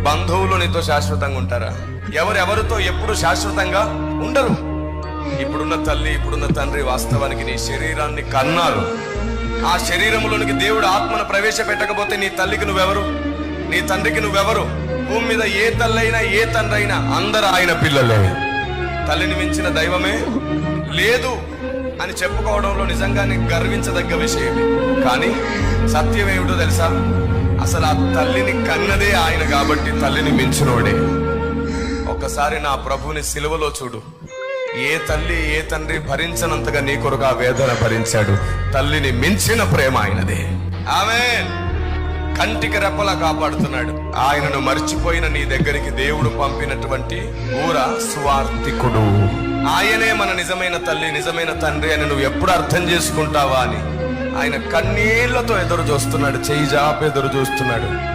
బంధువులు నీతో శాశ్వతంగా ఉంటారా? ఎవరెవరితో ఎప్పుడు శాశ్వతంగా ఉండరు. ఇప్పుడున్న తల్లి, ఇప్పుడున్న తండ్రి వాస్తవానికి నీ శరీరాన్ని కన్నారు. ఆ శరీరంలోనికి దేవుడు ఆత్మను ప్రవేశపెట్టకపోతే నీ తల్లికి నువ్వెవరు? నీ తండ్రికి నువ్వెవరు? భూమి మీద ఏ తల్లైనా ఏ తండ్రి అయినా అందరూ ఆయన పిల్లలే. తల్లిని మించిన దైవమే లేదు అని చెప్పుకోవడంలో నిజంగానే గర్వించదగ్గ విషయమే. కానీ సత్యం ఏమిటో తెలుసా? అసలు ఆ తల్లిని కన్నదే ఆయన కాబట్టి తల్లిని మించినోడే. ఒక్కసారి నా ప్రభుని సిలువలో చూడు. ఏ తల్లి ఏ తండ్రి భరించనంతగా నీ కొరకు ఆ వేదన భరించాడు. తల్లిని మించిన ప్రేమ ఆయనదే. ఆమేన్. కంటికి రెప్పలా కాపాడుతున్నాడు. ఆయనను మర్చిపోయిన నీ దగ్గరికి దేవుడు పంపినటువంటి ఊర స్వార్థికుడు. ఆయనే మన నిజమైన తల్లి, నిజమైన తండ్రి అని నువ్వు ఎప్పుడు అర్థం చేసుకుంటావా అని ఆయన కన్నీళ్లతో ఎదురు చూస్తున్నాడు. చెయ్యి జాపి ఎదురు చూస్తున్నాడు.